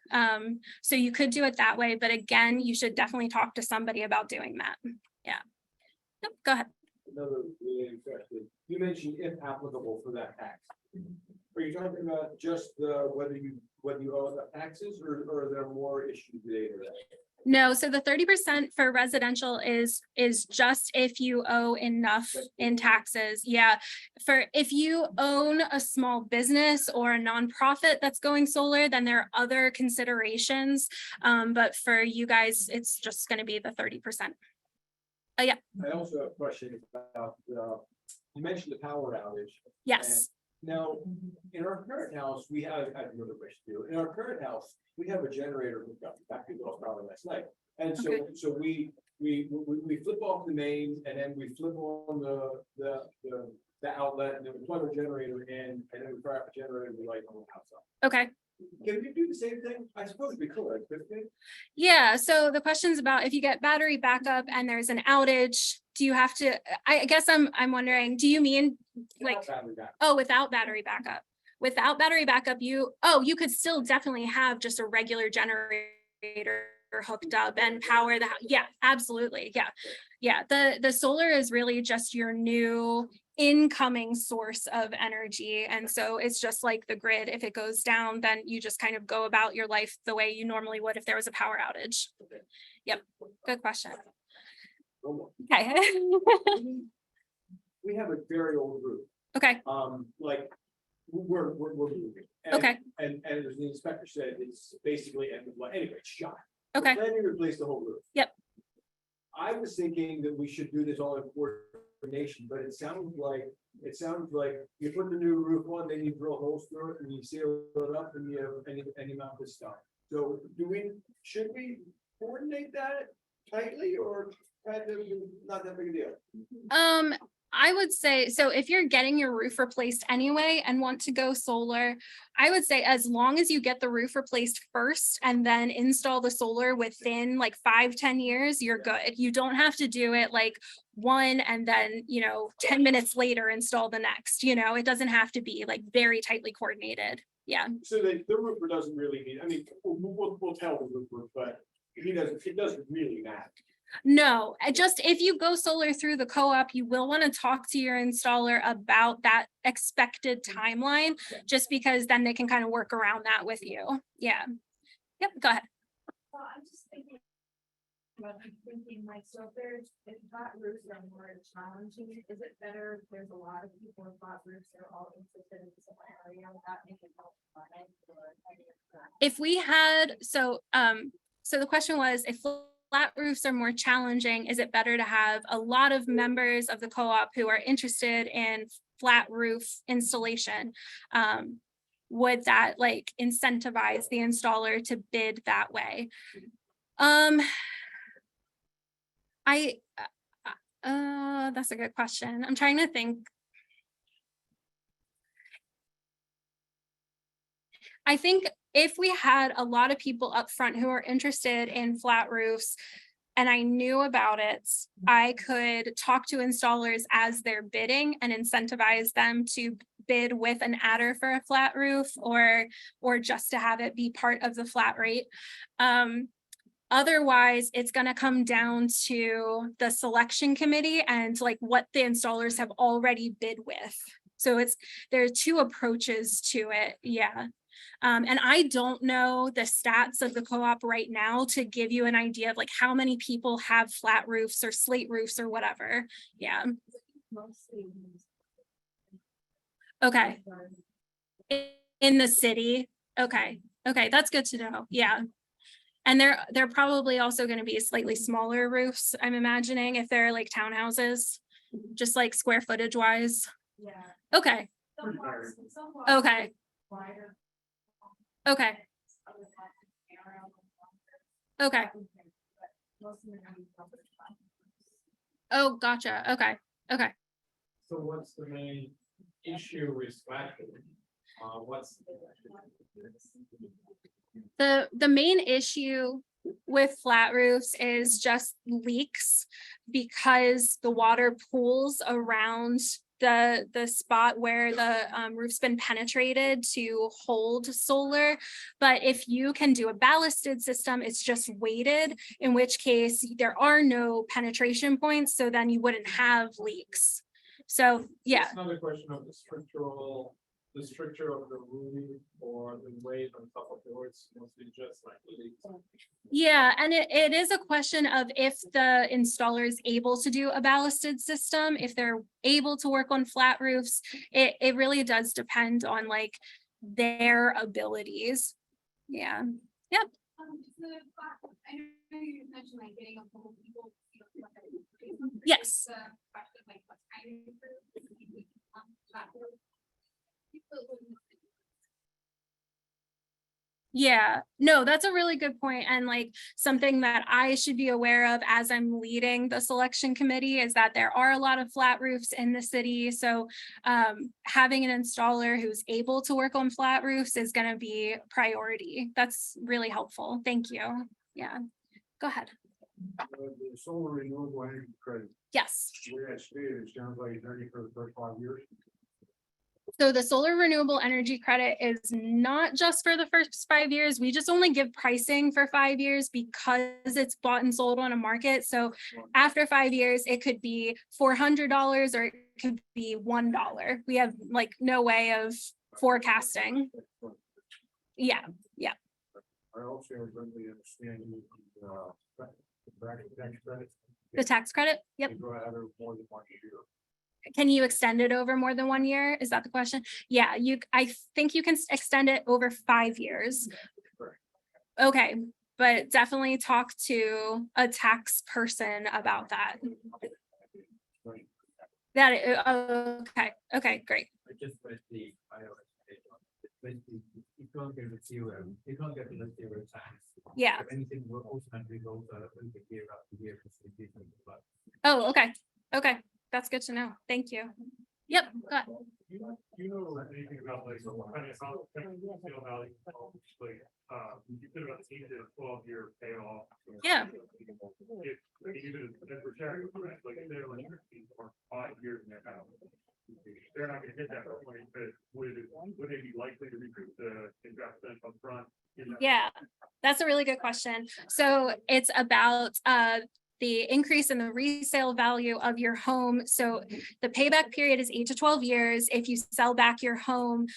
So you could do it that way, but again, you should definitely talk to somebody about doing that. Yeah. Yep, go ahead. Another related question. You mentioned if applicable for that tax. Are you talking about just whether you owe the taxes or are there more issues related to that? No, so the 30% for residential is just if you owe enough in taxes. Yeah. For if you own a small business or a nonprofit that's going solar, then there are other considerations. But for you guys, it's just going to be the 30%. Yeah. I also have a question about, you mentioned the power outage. Yes. Now, in our current house, I have another question too. In our current house, we have a generator hooked up. In fact, we lost power last night. And so, Okay. so we flip off the main and then we flip on the outlet and then we plug the generator in and then we fire up the generator and we light the whole house up. Okay. Can we do the same thing? I suppose we could, couldn't we? Yeah. So the question's about if you get battery backup and there's an outage, do you have to, I guess I'm wondering, do you mean like, Without battery backup. oh, without battery backup? Without battery backup, you could still definitely have just a regular generator hooked up and power the house. Yeah, absolutely. Yeah. Yeah. The solar is really just your new incoming source of energy. And so it's just like the grid. If it goes down, then you just kind of go about your life the way you normally would if there was a power outage. Yep. Good question. Okay. We have a very old roof. Okay. Like, we're moving. And- Okay. And as the inspector said, it's basically end of life. Anyway, it's shot. Okay. We're planning to replace the whole roof. Yep. I was thinking that we should do this all in coordination, but it sounds like you put the new roof on, then you drill holes through it and you seal it up and you have any amount of stuff. So should we coordinate that tightly or kind of not that big a deal? I would say, so if you're getting your roof replaced anyway and want to go solar, I would say as long as you get the roof replaced first and then install the solar within like 5-10 years, you're good. You don't have to do it like one and then, 10 minutes later install the next, it doesn't have to be like very tightly coordinated. Yeah. So the roofer doesn't really need, I mean, we'll tell the roofer, but it doesn't really matter. No, just if you go solar through the co-op, you will want to talk to your installer about that expected timeline, just because then they can kind of work around that with you. Yeah. Yep, go ahead. Well, I'm just thinking. But I'm thinking like, so if flat roofs are more challenging, is it better if there's a lot of people with flat roofs that are all interested in this area without making help fund or any of that? If we had, so the question was, if flat roofs are more challenging, is it better to have a lot of members of the co-op who are interested in flat roof installation? Would that like incentivize the installer to bid that way? That's a good question. I'm trying to think. I think if we had a lot of people up front who are interested in flat roofs and I knew about it, I could talk to installers as they're bidding and incentivize them to bid with an adder for a flat roof or just to have it be part of the flat rate. Otherwise, it's going to come down to the selection committee and like what the installers have already bid with. So there are two approaches to it. Yeah. And I don't know the stats of the co-op right now to give you an idea of like how many people have flat roofs or slate roofs or whatever. Yeah. Mostly. Okay. In the city. Okay. Okay. That's good to know. Yeah. And they're probably also going to be slightly smaller roofs, I'm imagining, if they're like townhouses, just like square footage wise. Yeah. Okay, Somewhat okay, wider. okay, Other than narrow, okay. but most of them are covered by- Oh, gotcha. Okay, okay. So what's the main issue with flat roof? What's? The main issue with flat roofs is just leaks because the water pools around the spot where the roof's been penetrated to hold solar. But if you can do a ballasted system, it's just weighted, in which case there are no penetration points, so then you wouldn't have leaks. So, yeah. It's not a question of the structure of the roof or the weight on top of the roof, it's mostly just like leaks. Yeah, and it is a question of if the installer is able to do a ballasted system, if they're able to work on flat roofs. It really does depend on like their abilities. Yeah, Is the I know you mentioned like getting a couple people. yes. The question like what kind of group? Yeah, no, that's a really good point. And like something that I should be aware of as I'm leading the selection committee is that there are a lot of flat roofs in the city. So having an installer who's able to work on flat roofs is going to be a priority. That's really helpful. Thank you. Yeah, go ahead. The solar renewable energy credit, Yes. the way I stated, it sounds like it's only for the first 5 years. So the solar renewable energy credit is not just for the first 5 years. We just only give pricing for 5 years because it's bought and sold on a market. So after 5 years, it could be $400 or it could be $1. We have like no way of forecasting. Yeah, I also really understand the tax credit. the tax credit. Yep. You go out of more than 1 year. Can you extend it over more than 1 year? Is that the question? Yeah, I think you can extend it over 5 years. Okay, but definitely talk to a tax person about that. Okay, great. I just read the iOS page on it. Basically, you can't go to zero, you can't go to the zero tax. Yeah. If anything will automatically go over year after year. Oh, okay, that's good to know. Thank you. Yep, go ahead. You know anything about like what kind of how sale value, like you said about 8 to 12 year payoff. Yeah. If even if we're sharing, like if they're like for 5 years in their house, they're not gonna hit that point, but would they be likely to recoup the investment up front? Yeah, that's a really good question. So it's about the increase in the resale value of your home. So the payback period is 8 to 12 years. If you sell back your home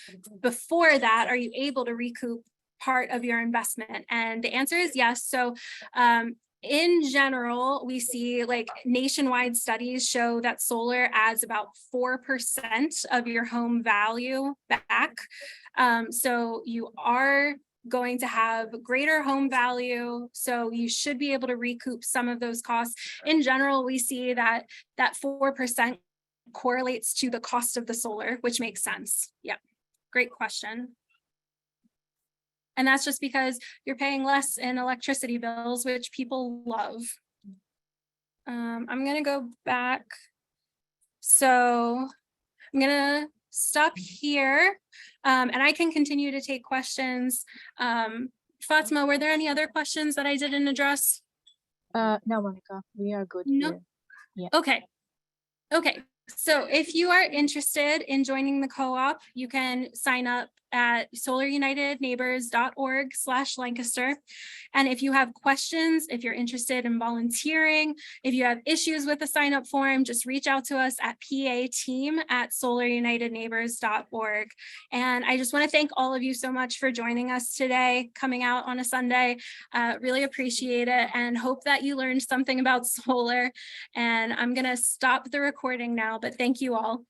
before that, are you able to recoup part of your investment? And the answer is yes. So in general, we see like nationwide studies show that solar adds about 4% of your home value back. So you are going to have greater home value. So you should be able to recoup some of those costs. In general, we see that 4% correlates to the cost of the solar, which makes sense. Yeah, great question. And that's just because you're paying less in electricity bills, which people love. I'm gonna go back. So I'm gonna stop here and I can continue to take questions. Fatima, were there any other questions that I didn't address? No, Monica, we are good No. here. Yeah. Okay. So if you are interested in joining the co-op, you can sign up at solarunitedneighbors.org/Lancaster. And if you have questions, if you're interested in volunteering, if you have issues with the sign up form, just reach out to us at PAteam@solarunitedneighbors.org. And I just want to thank all of you so much for joining us today, coming out on a Sunday. Really appreciate it and hope that you learned something about solar. And I'm going to stop the recording now, but thank you all.